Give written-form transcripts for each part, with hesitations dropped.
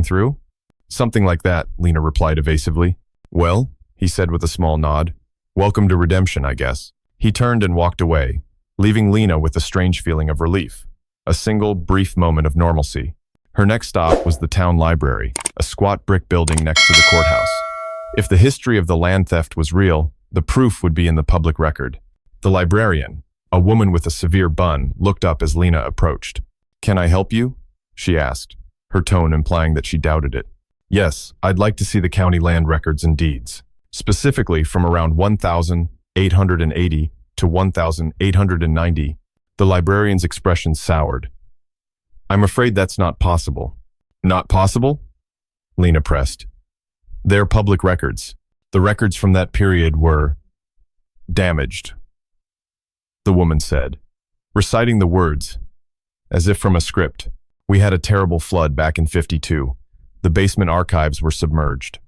coming through?" "Something like that," Lena replied evasively. "Well," he said with a small nod, "welcome to redemption, I guess." He turned and walked away, leaving Lena with a strange feeling of relief. A single, brief moment of normalcy. Her next stop was the town library, a squat brick building next to the courthouse. If the history of the land theft was real, the proof would be in the public record. The librarian, a woman with a severe bun, looked up as Lena approached. "Can I help you?" she asked, her tone implying that she doubted it. "Yes, I'd like to see the county land records and deeds, specifically from around 1880 to 1890. The librarian's expression soured. "I'm afraid that's not possible." "Not possible?" Lena pressed. "They're public records. The records from that period were damaged," the woman said, reciting the words as if from a script. "We had a terrible flood back in '52. The basement archives were submerged.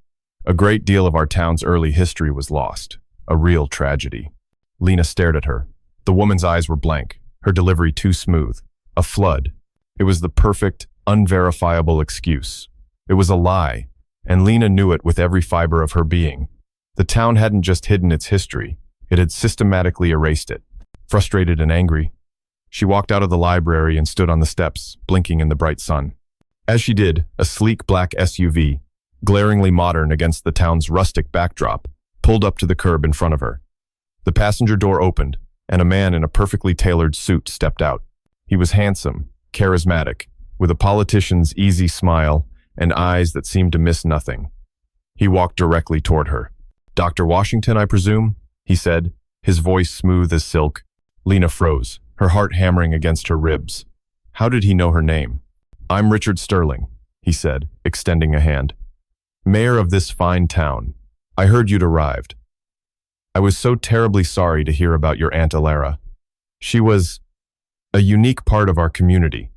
A great deal of our town's early history was lost. A real tragedy." Lena stared at her. The woman's eyes were blank, her delivery too smooth. A flood. It was the perfect, unverifiable excuse. It was a lie, and Lena knew it with every fiber of her being. The town hadn't just hidden its history, it had systematically erased it. Frustrated and angry, she walked out of the library and stood on the steps, blinking in the bright sun. As she did, a sleek black SUV, glaringly modern against the town's rustic backdrop, pulled up to the curb in front of her. The passenger door opened, and a man in a perfectly tailored suit stepped out. He was handsome, charismatic, with a politician's easy smile and eyes that seemed to miss nothing. He walked directly toward her. "Dr. Washington, I presume?" he said, his voice smooth as silk. Lena froze, her heart hammering against her ribs. How did he know her name? "I'm Richard Sterling," he said, extending a hand. "Mayor of this fine town. I heard you'd arrived. I was so terribly sorry to hear about your Aunt Alara. She was a unique part of our community."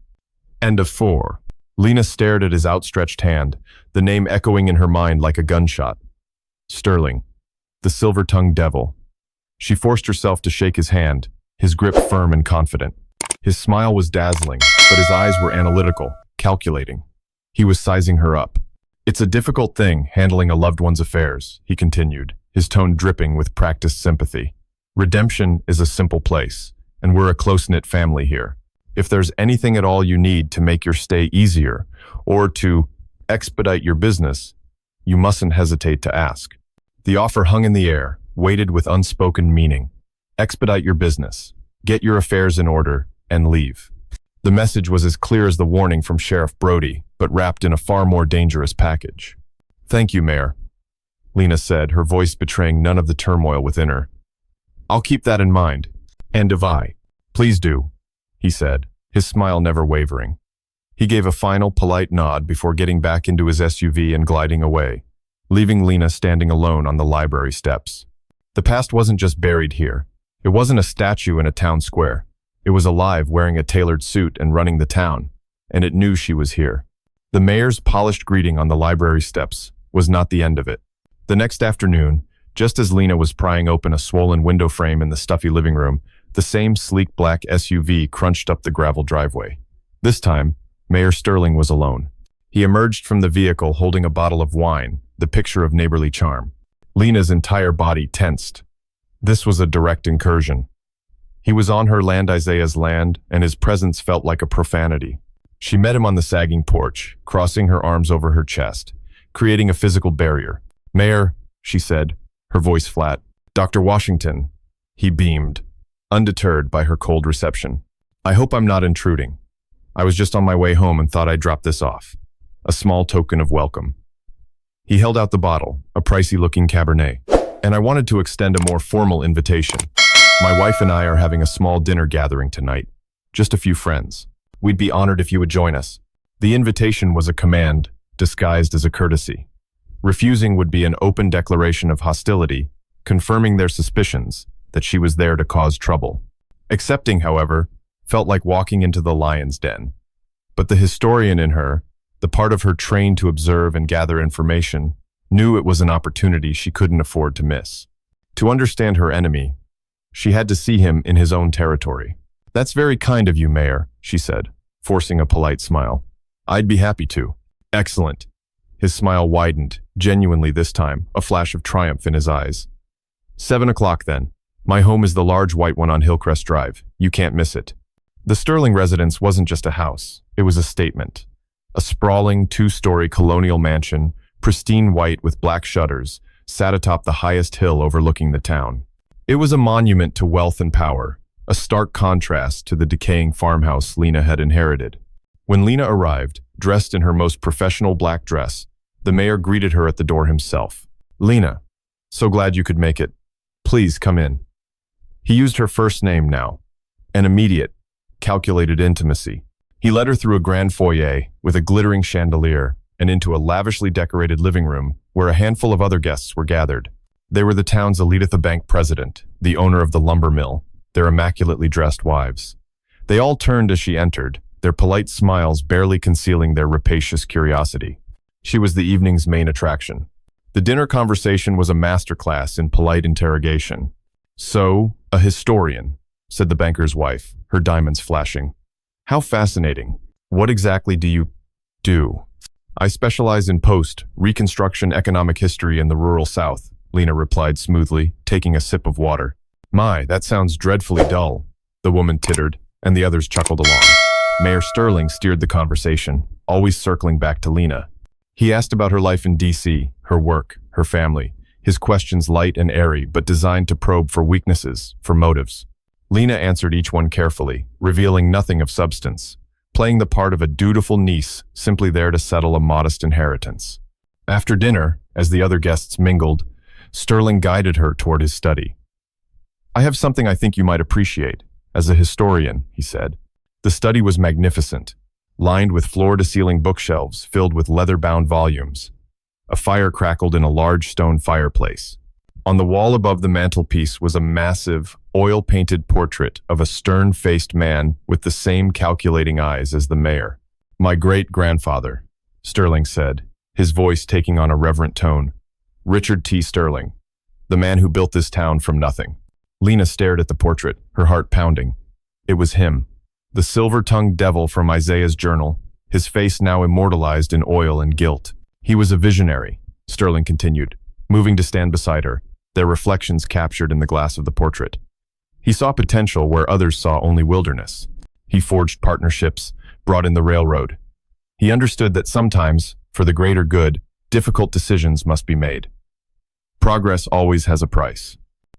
"And of four." Lena stared at his outstretched hand, the name echoing in her mind like a gunshot. Sterling, the silver-tongued devil. She forced herself to shake his hand, his grip firm and confident. His smile was dazzling, but his eyes were analytical, calculating. He was sizing her up. "It's a difficult thing, handling a loved one's affairs," he continued, his tone dripping with practiced sympathy. "Redemption is a simple place, and we're a close-knit family here. If there's anything at all you need to make your stay easier, or to expedite your business, you mustn't hesitate to ask." The offer hung in the air, weighted with unspoken meaning. Expedite your business, get your affairs in order, and leave. The message was as clear as the warning from Sheriff Brody, but wrapped in a far more dangerous package. "Thank you, Mayor," Lena said, her voice betraying none of the turmoil within her. "I'll keep that in mind." "And do I." "Please do," he said, his smile never wavering. He gave a final, polite nod before getting back into his SUV and gliding away, leaving Lena standing alone on the library steps. The past wasn't just buried here. It wasn't a statue in a town square. It was alive, wearing a tailored suit and running the town, and it knew she was here. The mayor's polished greeting on the library steps was not the end of it. The next afternoon, just as Lena was prying open a swollen window frame in the stuffy living room, the same sleek black SUV crunched up the gravel driveway. This time, Mayor Sterling was alone. He emerged from the vehicle holding a bottle of wine, the picture of neighborly charm. Lena's entire body tensed. This was a direct incursion. He was on her land, Isaiah's land, and his presence felt like a profanity. She met him on the sagging porch, crossing her arms over her chest, creating a physical barrier. "Mayor," she said, her voice flat. "Dr. Washington." He beamed, undeterred by her cold reception. "I hope I'm not intruding. I was just on my way home and thought I'd drop this off. A small token of welcome." He held out the bottle, a pricey-looking Cabernet. "And I wanted to extend a more formal invitation. My wife and I are having a small dinner gathering tonight. Just a few friends. We'd be honored if you would join us." The invitation was a command, disguised as a courtesy. Refusing would be an open declaration of hostility, confirming their suspicions that she was there to cause trouble. Accepting, however, felt like walking into the lion's den. But the historian in her, the part of her trained to observe and gather information, knew it was an opportunity she couldn't afford to miss. To understand her enemy, she had to see him in his own territory. "That's very kind of you, Mayor," she said, forcing a polite smile. "I'd be happy to." Excellent. His smile widened, genuinely this time, a flash of triumph in his eyes. 7 o'clock then. My home is the large white one on Hillcrest Drive. You can't miss it. The Sterling residence wasn't just a house. It was a statement. A sprawling, two-story colonial mansion, pristine white with black shutters, sat atop the highest hill overlooking the town. It was a monument to wealth and power, a stark contrast to the decaying farmhouse Lena had inherited. When Lena arrived, dressed in her most professional black dress, the mayor greeted her at the door himself. Lena, so glad you could make it. Please come in. He used her first name now, an immediate, calculated intimacy. He led her through a grand foyer with a glittering chandelier and into a lavishly decorated living room where a handful of other guests were gathered. They were the town's Elitha Bank president, the owner of the lumber mill, their immaculately dressed wives. They all turned as she entered, their polite smiles barely concealing their rapacious curiosity. She was the evening's main attraction. The dinner conversation was a masterclass in polite interrogation. So, a historian, said the banker's wife, her diamonds flashing. How fascinating. What exactly do you do? I specialize in post-Reconstruction economic history in the rural South, Lena replied smoothly, taking a sip of water. My, that sounds dreadfully dull, the woman tittered, and the others chuckled along. Mayor Sterling steered the conversation, always circling back to Lena. He asked about her life in D.C., her work, her family, his questions light and airy but designed to probe for weaknesses, for motives. Lena answered each one carefully, revealing nothing of substance, playing the part of a dutiful niece simply there to settle a modest inheritance. After dinner, as the other guests mingled, Sterling guided her toward his study. I have something I think you might appreciate, as a historian, he said. The study was magnificent, lined with floor-to-ceiling bookshelves filled with leather-bound volumes. A fire crackled in a large stone fireplace. On the wall above the mantelpiece was a massive, oil-painted portrait of a stern-faced man with the same calculating eyes as the mayor. My great-grandfather, Sterling said, his voice taking on a reverent tone. Richard T. Sterling, the man who built this town from nothing. Lena stared at the portrait, her heart pounding. It was him, the silver-tongued devil from Isaiah's journal, his face now immortalized in oil and gilt. He was a visionary, Sterling continued, moving to stand beside her, their reflections captured in the glass of the portrait. He saw potential where others saw only wilderness. He forged partnerships, brought in the railroad. He understood that sometimes, for the greater good, difficult decisions must be made. Progress always has a price.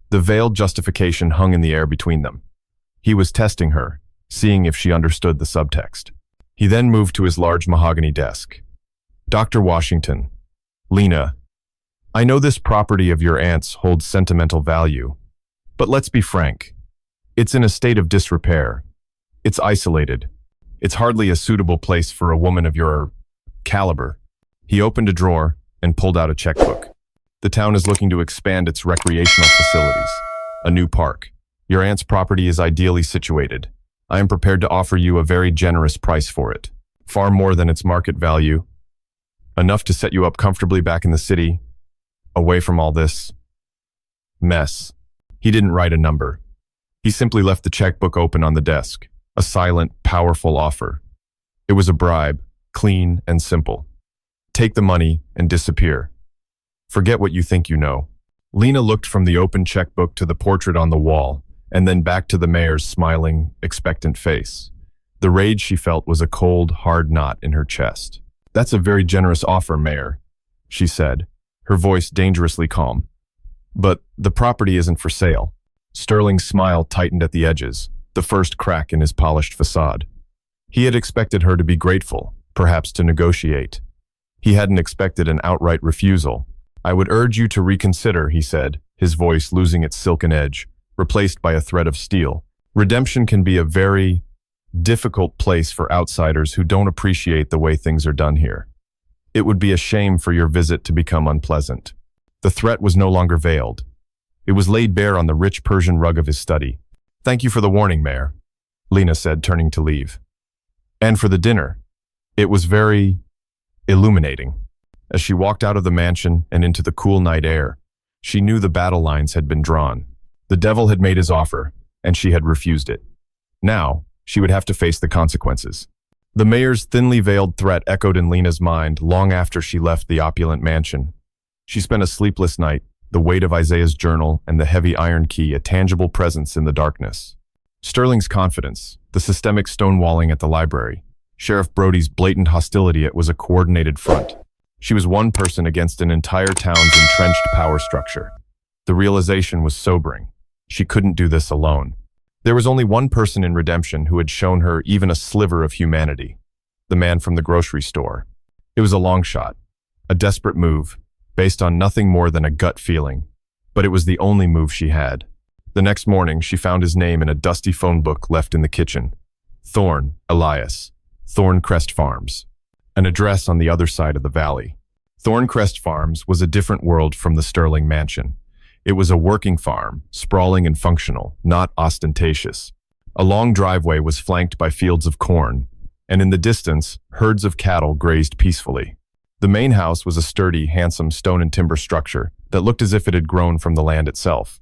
The veiled justification hung in the air between them. He was testing her, seeing if she understood the subtext. He then moved to his large mahogany desk. Dr. Washington, Lena, I know this property of your aunt's holds sentimental value, but let's be frank. It's in a state of disrepair. It's isolated. It's hardly a suitable place for a woman of your caliber. He opened a drawer and pulled out a checkbook. The town is looking to expand its recreational facilities. A new park. Your aunt's property is ideally situated. I am prepared to offer you a very generous price for it. Far more than its market value. Enough to set you up comfortably back in the city, away from all this mess. He didn't write a number. He simply left the checkbook open on the desk, a silent, powerful offer. It was a bribe, clean and simple. Take the money and disappear. Forget what you think you know. Lena looked from the open checkbook to the portrait on the wall, and then back to the mayor's smiling, expectant face. The rage she felt was a cold, hard knot in her chest. That's a very generous offer, Mayor, she said, her voice dangerously calm. But the property isn't for sale. Sterling's smile tightened at the edges, the first crack in his polished facade. He had expected her to be grateful, perhaps to negotiate. He hadn't expected an outright refusal. I would urge you to reconsider, he said, his voice losing its silken edge, replaced by a thread of steel. Redemption can be a very difficult place for outsiders who don't appreciate the way things are done here. It would be a shame for your visit to become unpleasant. The threat was no longer veiled. It was laid bare on the rich Persian rug of his study. Thank you for the warning, Mayor, Lena said, turning to leave. And for the dinner. It was very illuminating. As she walked out of the mansion and into the cool night air, she knew the battle lines had been drawn. The devil had made his offer, and she had refused it. Now, she would have to face the consequences. The mayor's thinly veiled threat echoed in Lena's mind long after she left the opulent mansion. She spent a sleepless night, the weight of Isaiah's journal and the heavy iron key a tangible presence in the darkness. Sterling's confidence, the systemic stonewalling at the library, Sheriff Brody's blatant hostility, it was a coordinated front. She was one person against an entire town's entrenched power structure. The realization was sobering. She couldn't do this alone. There was only one person in Redemption who had shown her even a sliver of humanity: the man from the grocery store. It was a long shot, a desperate move, based on nothing more than a gut feeling. But it was the only move she had. The next morning, she found his name in a dusty phone book left in the kitchen. Thorne, Elias, Thorncrest Farms. An address on the other side of the valley. Thorncrest Farms was a different world from the Sterling mansion. It was a working farm, sprawling and functional, not ostentatious. A long driveway was flanked by fields of corn, and in the distance, herds of cattle grazed peacefully. The main house was a sturdy, handsome stone and timber structure that looked as if it had grown from the land itself.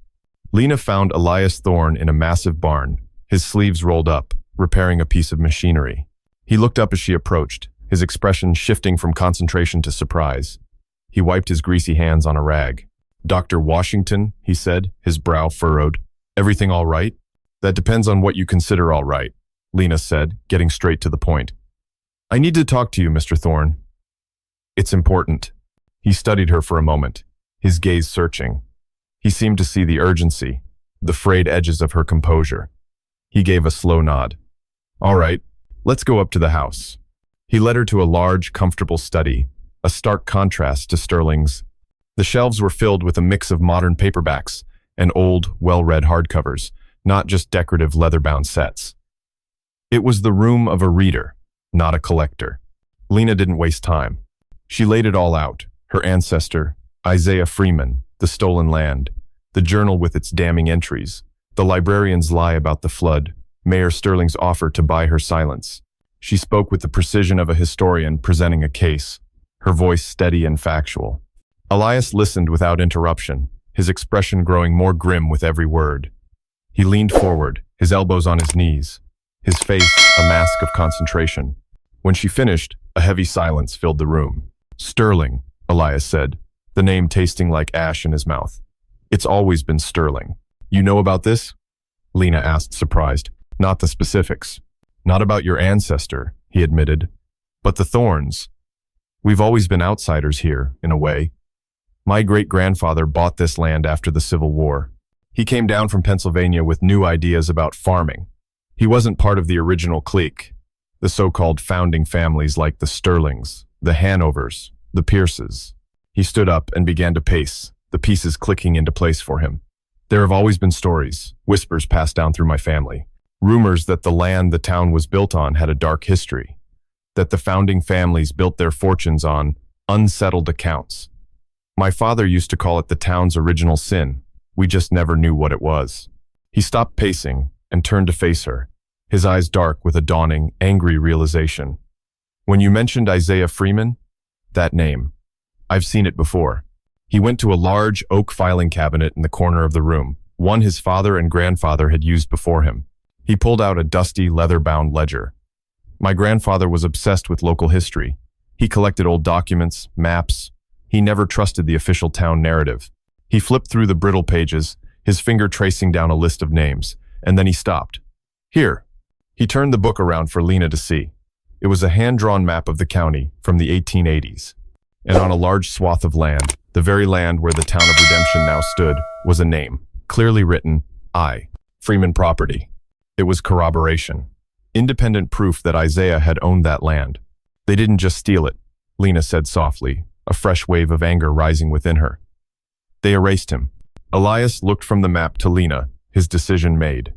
Lena found Elias Thorne in a massive barn, his sleeves rolled up, repairing a piece of machinery. He looked up as she approached, his expression shifting from concentration to surprise. He wiped his greasy hands on a rag. "Dr. Washington," he said, his brow furrowed. "Everything all right?" "That depends on what you consider all right," Lena said, getting straight to the point. "I need to talk to you, Mr. Thorne. It's important." He studied her for a moment, his gaze searching. He seemed to see the urgency, the frayed edges of her composure. He gave a slow nod. "All right, let's go up to the house." He led her to a large, comfortable study, a stark contrast to Sterling's. The shelves were filled with a mix of modern paperbacks and old, well-read hardcovers, not just decorative leather-bound sets. It was the room of a reader, not a collector. Lena didn't waste time. She laid it all out: her ancestor, Isaiah Freeman, the stolen land, the journal with its damning entries, the librarian's lie about the flood, Mayor Sterling's offer to buy her silence. She spoke with the precision of a historian presenting a case, her voice steady and factual. Elias listened without interruption, his expression growing more grim with every word. He leaned forward, his elbows on his knees, his face a mask of concentration. When she finished, a heavy silence filled the room. "Sterling," Elias said, the name tasting like ash in his mouth. "It's always been Sterling. You know about this?" Lena asked, surprised. "Not the specifics. Not about your ancestor," he admitted. "But the Thorns. We've always been outsiders here, in a way. My great-grandfather bought this land after the Civil War. He came down from Pennsylvania with new ideas about farming. He wasn't part of the original clique, the so-called founding families like the Sterlings, the Hanovers, the Pierces." He stood up and began to pace, the pieces clicking into place for him. "There have always been stories, whispers passed down through my family. Rumors that the land the town was built on had a dark history, that the founding families built their fortunes on unsettled accounts. My father used to call it the town's original sin. We just never knew what it was." He stopped pacing and turned to face her, his eyes dark with a dawning, angry realization. "When you mentioned Isaiah Freeman, that name, I've seen it before." He went to a large oak filing cabinet in the corner of the room, one his father and grandfather had used before him. He pulled out a dusty, leather-bound ledger. "My grandfather was obsessed with local history. He collected old documents, maps. He never trusted the official town narrative. He flipped through the brittle pages, his finger tracing down a list of names, and then he stopped. Here." He turned the book around for Lena to see. It was a hand-drawn map of the county from the 1880s. And on a large swath of land, the very land where the town of Redemption now stood, was a name, clearly written, I. Freeman property. It was corroboration. Independent proof that Isaiah had owned that land. "They didn't just steal it," Lena said softly, a fresh wave of anger rising within her. "They erased him." Elias looked from the map to Lena, his decision made.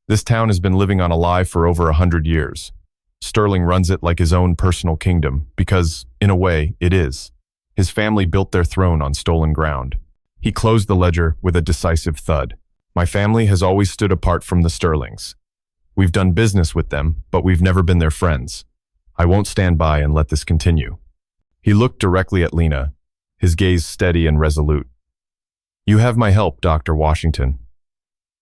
"This town has been living on a lie for over 100 years. Sterling runs it like his own personal kingdom, because, in a way, it is. His family built their throne on stolen ground." He closed the ledger with a decisive thud. "My family has always stood apart from the Sterlings. We've done business with them, but we've never been their friends. I won't stand by and let this continue." He looked directly at Lena, his gaze steady and resolute. "You have my help, Dr. Washington.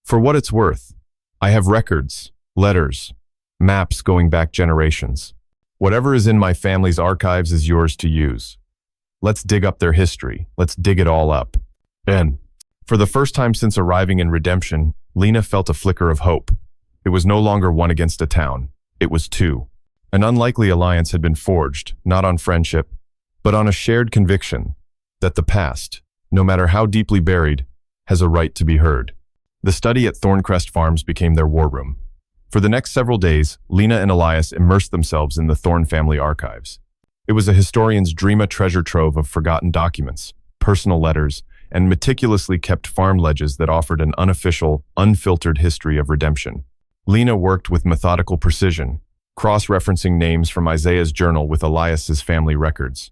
For what it's worth, I have records, letters, maps going back generations. Whatever is in my family's archives is yours to use. Let's dig up their history. Let's dig it all up. Ben. For the first time since arriving in Redemption, Lena felt a flicker of hope. It was no longer one against a town. It was two. An unlikely alliance had been forged, not on friendship, but on a shared conviction that the past, no matter how deeply buried, has a right to be heard. The study at Thorncrest Farms became their war room. For the next several days, Lena and Elias immersed themselves in the Thorne family archives. It was a historian's dream, a treasure trove of forgotten documents, personal letters, and meticulously kept farm ledges that offered an unofficial, unfiltered history of Redemption. Lena worked with methodical precision, cross-referencing names from Isaiah's journal with Elias's family records.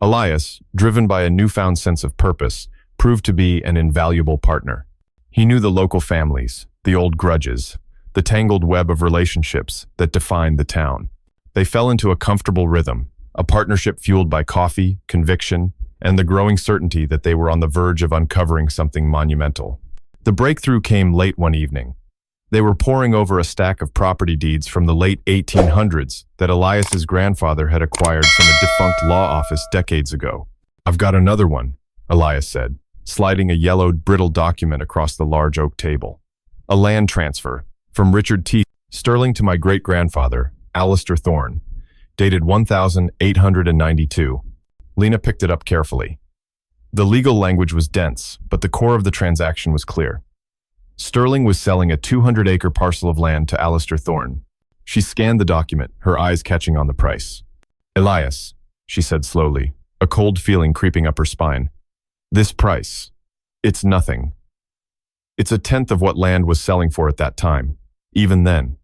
Elias, driven by a newfound sense of purpose, proved to be an invaluable partner. He knew the local families, the old grudges, the tangled web of relationships that defined the town. They fell into a comfortable rhythm, a partnership fueled by coffee, conviction, and the growing certainty that they were on the verge of uncovering something monumental. The breakthrough came late one evening. They were poring over a stack of property deeds from the late 1800s that Elias's grandfather had acquired from a defunct law office decades ago. "I've got another one," Elias said, sliding a yellowed, brittle document across the large oak table. "A land transfer from Richard T. Sterling to my great-grandfather, Alistair Thorne, dated 1892. Lena picked it up carefully. The legal language was dense, but the core of the transaction was clear. Sterling was selling a 200-acre parcel of land to Alistair Thorne. She scanned the document, her eyes catching on the price. "Elias," she said slowly, a cold feeling creeping up her spine. "This price, it's nothing. It's a tenth of what land was selling for at that time. Even then.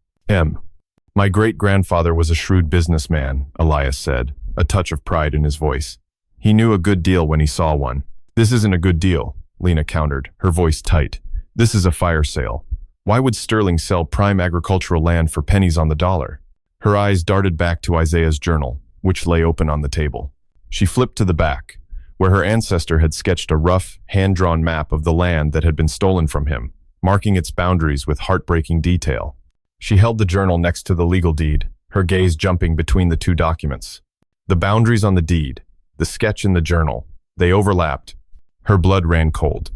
My great-grandfather was a shrewd businessman," Elias said, a touch of pride in his voice. "He knew a good deal when he saw one." "This isn't a good deal," Lena countered, her voice tight. "This is a fire sale. Why would Sterling sell prime agricultural land for pennies on the dollar?" Her eyes darted back to Isaiah's journal, which lay open on the table. She flipped to the back, where her ancestor had sketched a rough, hand-drawn map of the land that had been stolen from him, marking its boundaries with heartbreaking detail. She held the journal next to the legal deed, her gaze jumping between the two documents. The boundaries on the deed, the sketch in the journal, they overlapped. Her blood ran cold.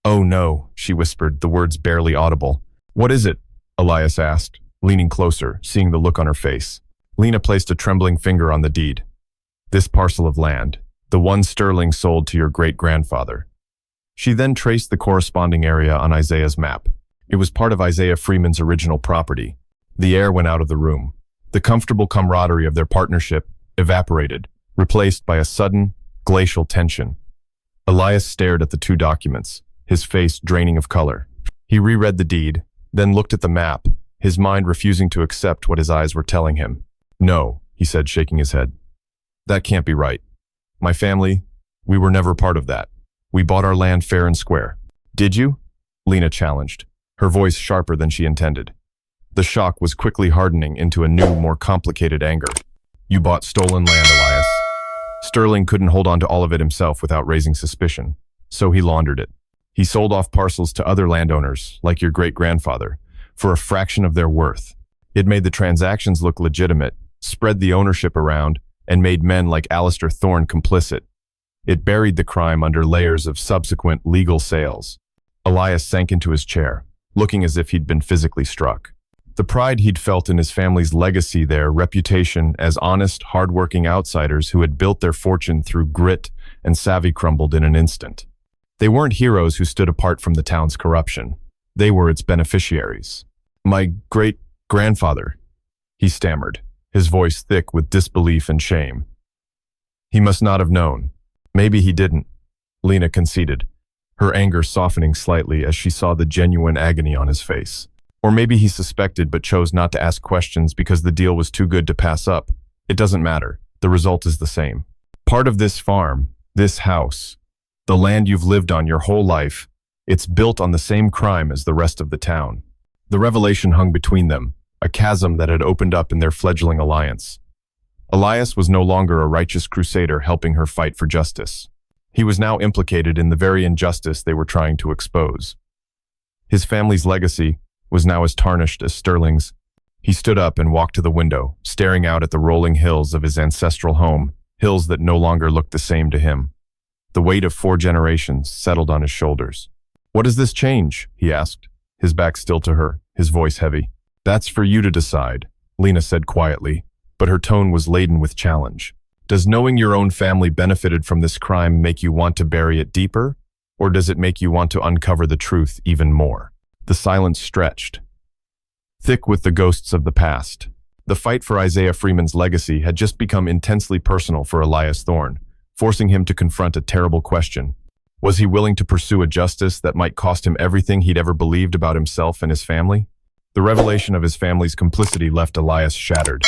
"Oh no," she whispered, the words barely audible. "What is it?" Elias asked, leaning closer, seeing the look on her face. Lena placed a trembling finger on the deed. "This parcel of land, the one Sterling sold to your great-grandfather." She then traced the corresponding area on Isaiah's map. It was part of Isaiah Freeman's original property. The air went out of the room. The comfortable camaraderie of their partnership evaporated, replaced by a sudden, glacial tension. Elias stared at the two documents, his face draining of color. He reread the deed, then looked at the map, his mind refusing to accept what his eyes were telling him. "No," he said, shaking his head. "That can't be right. My family, we were never part of that. We bought our land fair and square." "Did you?" Lena challenged, her voice sharper than she intended. The shock was quickly hardening into a new, more complicated anger. "You bought stolen land, Elias. Sterling couldn't hold on to all of it himself without raising suspicion, so he laundered it. He sold off parcels to other landowners, like your great-grandfather, for a fraction of their worth. It made the transactions look legitimate, spread the ownership around, and made men like Alistair Thorne complicit. It buried the crime under layers of subsequent legal sales." Elias sank into his chair, looking as if he'd been physically struck. The pride he'd felt in his family's legacy, their reputation as honest, hard-working outsiders who had built their fortune through grit and savvy, crumbled in an instant. They weren't heroes who stood apart from the town's corruption. They were its beneficiaries. "My great-grandfather," he stammered, his voice thick with disbelief and shame. "He must not have known. Maybe he didn't," Lena conceded, her anger softening slightly as she saw the genuine agony on his face. "Or maybe he suspected but chose not to ask questions because the deal was too good to pass up. It doesn't matter. The result is the same. Part of this farm, this house, the land you've lived on your whole life, it's built on the same crime as the rest of the town." The revelation hung between them, a chasm that had opened up in their fledgling alliance. Elias was no longer a righteous crusader helping her fight for justice. He was now implicated in the very injustice they were trying to expose. His family's legacy was now as tarnished as Sterling's, He stood up and walked to the window, staring out at the rolling hills of his ancestral home, hills that no longer looked the same to him. The weight of 4 generations settled on his shoulders. "What does this change?" he asked, his back still to her, his voice heavy. "That's for you to decide," Lena said quietly, but her tone was laden with challenge. "Does knowing your own family benefited from this crime make you want to bury it deeper, or does it make you want to uncover the truth even more?" The silence stretched, thick with the ghosts of the past. The fight for Isaiah Freeman's legacy had just become intensely personal for Elias Thorne, forcing him to confront a terrible question. Was he willing to pursue a justice that might cost him everything he'd ever believed about himself and his family? The revelation of his family's complicity left Elias shattered.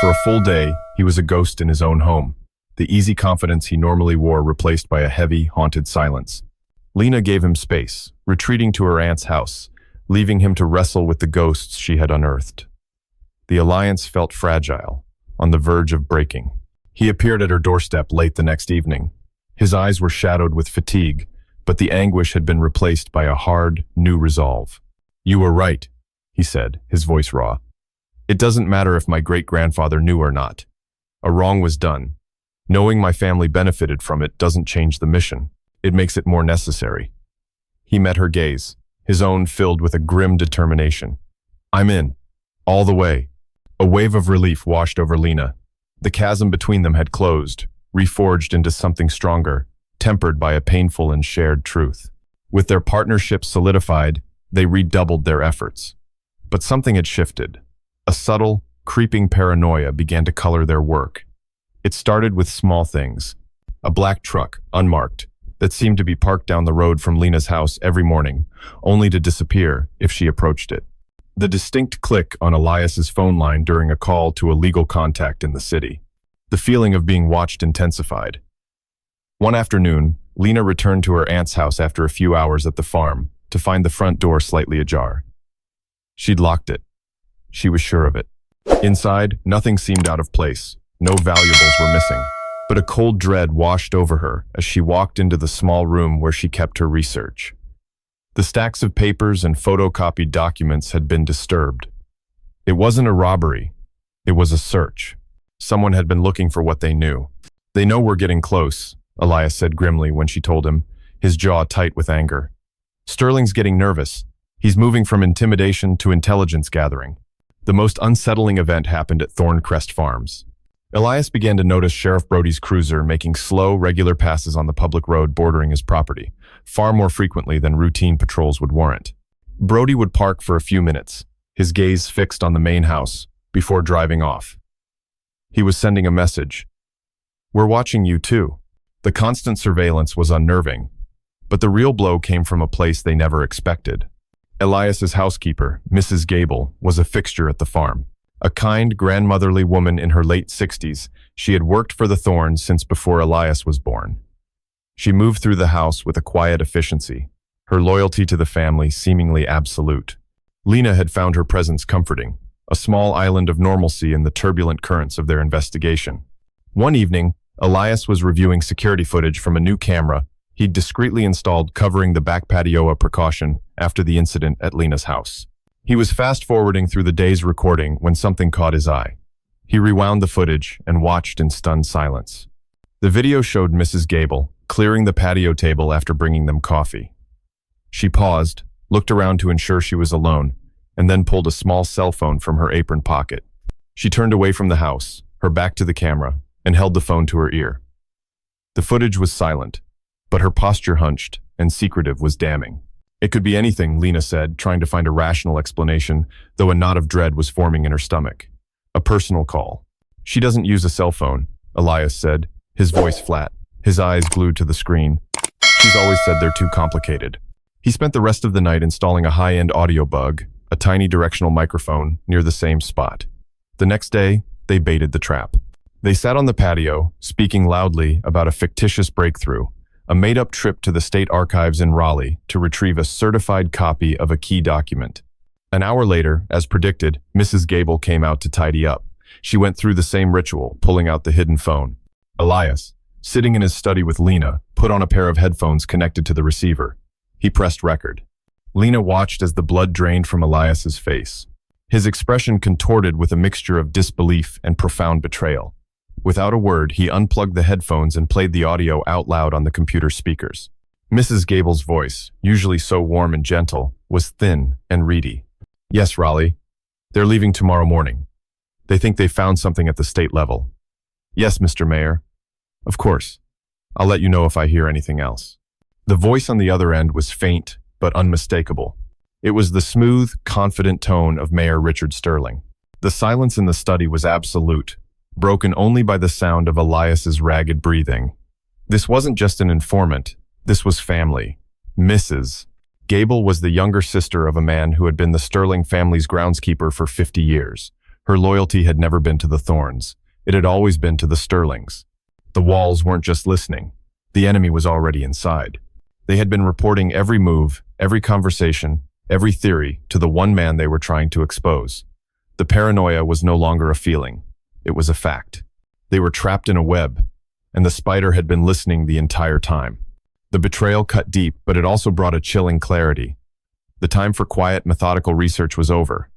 For a full day, he was a ghost in his own home, the easy confidence he normally wore replaced by a heavy, haunted silence. Lena gave him space, retreating to her aunt's house, leaving him to wrestle with the ghosts she had unearthed. The alliance felt fragile, on the verge of breaking. He appeared at her doorstep late the next evening. His eyes were shadowed with fatigue, but the anguish had been replaced by a hard, new resolve. "You were right," he said, his voice raw. "It doesn't matter if my great-grandfather knew or not. A wrong was done. Knowing my family benefited from it doesn't change the mission. It makes it more necessary." He met her gaze, his own filled with a grim determination. "I'm in. All the way." A wave of relief washed over Lena. The chasm between them had closed, reforged into something stronger, tempered by a painful and shared truth. With their partnership solidified, they redoubled their efforts. But something had shifted. A subtle, creeping paranoia began to color their work. It started with small things. A black truck, unmarked, that seemed to be parked down the road from Lena's house every morning, only to disappear if she approached it. The distinct click on Elias's phone line during a call to a legal contact in the city. The feeling of being watched intensified. One afternoon, Lena returned to her aunt's house after a few hours at the farm to find the front door slightly ajar. She'd locked it. She was sure of it. Inside, nothing seemed out of place. No valuables were missing. But a cold dread washed over her as she walked into the small room where she kept her research. The stacks of papers and photocopied documents had been disturbed. It wasn't a robbery. It was a search. Someone had been looking for what they knew. "They know we're getting close," Elias said grimly when she told him, his jaw tight with anger. "Sterling's getting nervous. He's moving from intimidation to intelligence gathering." The most unsettling event happened at Thorncrest Farms. Elias began to notice Sheriff Brody's cruiser making slow, regular passes on the public road bordering his property, far more frequently than routine patrols would warrant. Brody would park for a few minutes, his gaze fixed on the main house, before driving off. He was sending a message. "We're watching you too." The constant surveillance was unnerving, but the real blow came from a place they never expected. Elias's housekeeper, Mrs. Gable, was a fixture at the farm. A kind, grandmotherly woman in her late 60s, she had worked for the Thornes since before Elias was born. She moved through the house with a quiet efficiency, her loyalty to the family seemingly absolute. Lena had found her presence comforting, a small island of normalcy in the turbulent currents of their investigation. One evening, Elias was reviewing security footage from a new camera he'd discreetly installed covering the back patio a precaution after the incident at Lena's house. He was fast-forwarding through the day's recording when something caught his eye. He rewound the footage and watched in stunned silence. The video showed Mrs. Gable clearing the patio table after bringing them coffee. She paused, looked around to ensure she was alone, and then pulled a small cell phone from her apron pocket. She turned away from the house, her back to the camera, and held the phone to her ear. The footage was silent, but her posture hunched and secretive was damning. "It could be anything," Lena said, trying to find a rational explanation, though a knot of dread was forming in her stomach. "A personal call." "She doesn't use a cell phone," Elias said, his voice flat, his eyes glued to the screen. "She's always said they're too complicated." He spent the rest of the night installing a high-end audio bug, a tiny directional microphone, near the same spot. The next day, they baited the trap. They sat on the patio, speaking loudly about a fictitious breakthrough, a made-up trip to the state archives in Raleigh to retrieve a certified copy of a key document. An hour later, as predicted, Mrs. Gable came out to tidy up. She went through the same ritual, pulling out the hidden phone. Elias, sitting in his study with Lena, put on a pair of headphones connected to the receiver. He pressed record. Lena watched as the blood drained from Elias's face. his expression contorted with a mixture of disbelief and profound betrayal. Without a word, he unplugged the headphones and played the audio out loud on the computer speakers. Mrs. Gable's voice, usually so warm and gentle, was thin and reedy. "Yes, Raleigh. They're leaving tomorrow morning. They think they found something at the state level." "Yes, Mr. Mayor. Of course. I'll let you know if I hear anything else." The voice on the other end was faint but unmistakable. It was the smooth, confident tone of Mayor Richard Sterling. The silence in the study was absolute, broken only by the sound of Elias's ragged breathing. This wasn't just an informant. This was family. Mrs. Gable was the younger sister of a man who had been the Sterling family's groundskeeper for 50 years. Her loyalty had never been to the Thorns. It had always been to the Sterlings. The walls weren't just listening. The enemy was already inside. They had been reporting every move, every conversation, every theory to the one man they were trying to expose. The paranoia was no longer a feeling. It was a fact. They were trapped in a web, and the spider had been listening the entire time. The betrayal cut deep, but it also brought a chilling clarity. The time for quiet, methodical research was over.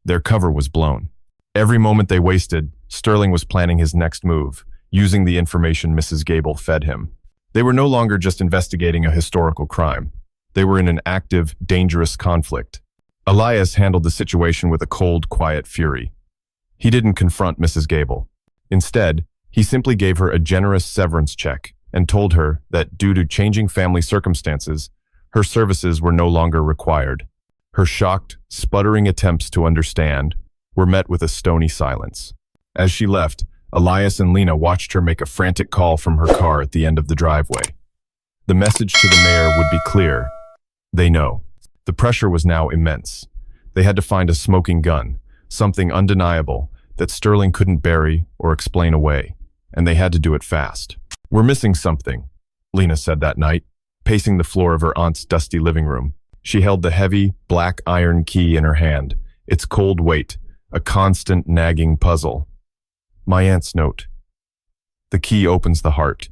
Their cover was blown. Every moment they wasted, Sterling was planning his next move, using the information Mrs. Gable fed him. They were no longer just investigating a historical crime. They were in an active, dangerous conflict. Elias handled the situation with a cold, quiet fury. He didn't confront Mrs. Gable. Instead, he simply gave her a generous severance check and told her that due to changing family circumstances, her services were no longer required. Her shocked, sputtering attempts to understand were met with a stony silence. As she left, Elias and Lena watched her make a frantic call from her car at the end of the driveway. The message to the mayor would be clear. They know. The pressure was now immense. They had to find a smoking gun, something undeniable that Sterling couldn't bury or explain away, and they had to do it fast. "We're missing something," Lena said that night, pacing the floor of her aunt's dusty living room. She held the heavy, black iron key in her hand, its cold weight, a constant nagging puzzle. "My aunt's note. The key opens the heart."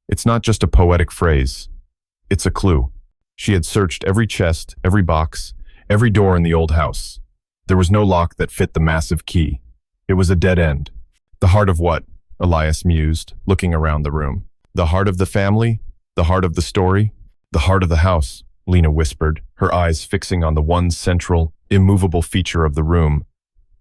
It's not just a poetic phrase. It's a clue. She had searched every chest, every box, every door in the old house. There was no lock that fit the massive key. It was a dead end. The heart of what? Elias mused, looking around the room. The heart of the family? The heart of the story? The heart of the house, Lena whispered, her eyes fixing on the one central, immovable feature of the room,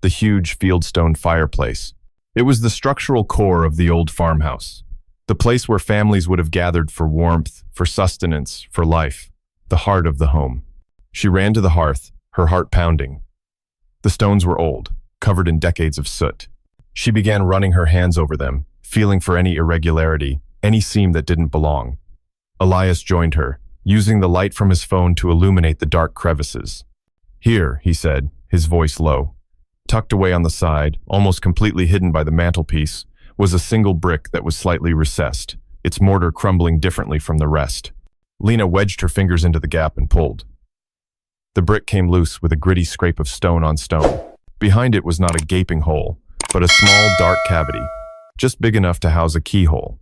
the huge fieldstone fireplace. It was the structural core of the old farmhouse, the place where families would have gathered for warmth, for sustenance, for life, the heart of the home. She ran to the hearth, her heart pounding. The stones were old, covered in decades of soot. She began running her hands over them, feeling for any irregularity, any seam that didn't belong. Elias joined her, using the light from his phone to illuminate the dark crevices. "Here," he said, his voice low. Tucked away on the side, almost completely hidden by the mantelpiece, was a single brick that was slightly recessed, its mortar crumbling differently from the rest. Lena wedged her fingers into the gap and pulled. The brick came loose with a gritty scrape of stone on stone. Behind it was not a gaping hole, but a small, dark cavity, just big enough to house a keyhole.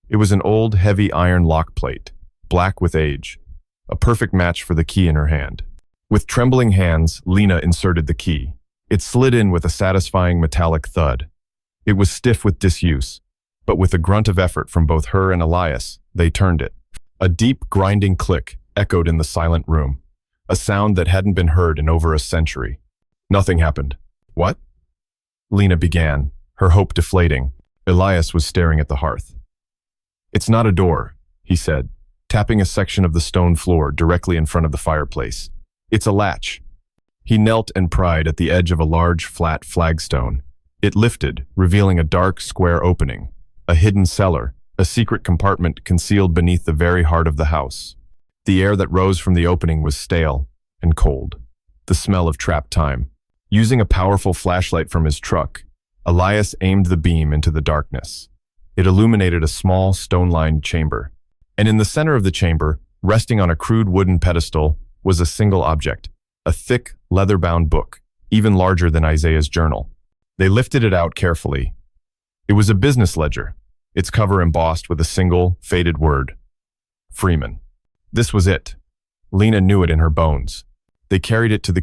It was an old, heavy iron lock plate, black with age, a perfect match for the key in her hand. With trembling hands, Lena inserted the key. It slid in with a satisfying metallic thud. It was stiff with disuse, but with a grunt of effort from both her and Elias, they turned it. A deep, grinding click echoed in the silent room, a sound that hadn't been heard in over a century. Nothing happened. "What?" Lena began, her hope deflating. Elias was staring at the hearth. "It's not a door," he said, tapping a section of the stone floor directly in front of the fireplace. "It's a latch." He knelt and pried at the edge of a large, flat flagstone. It lifted, revealing a dark, square opening, a hidden cellar, a secret compartment concealed beneath the very heart of the house. The air that rose from the opening was stale and cold, the smell of trapped time. Using a powerful flashlight from his truck, Elias aimed the beam into the darkness. It illuminated a small, stone-lined chamber. And in the center of the chamber, resting on a crude wooden pedestal, was a single object, a thick, leather-bound book, even larger than Isaiah's journal. They lifted it out carefully. It was a business ledger, its cover embossed with a single, faded word: Freeman. This was it. Lena knew it in her bones. They carried it to the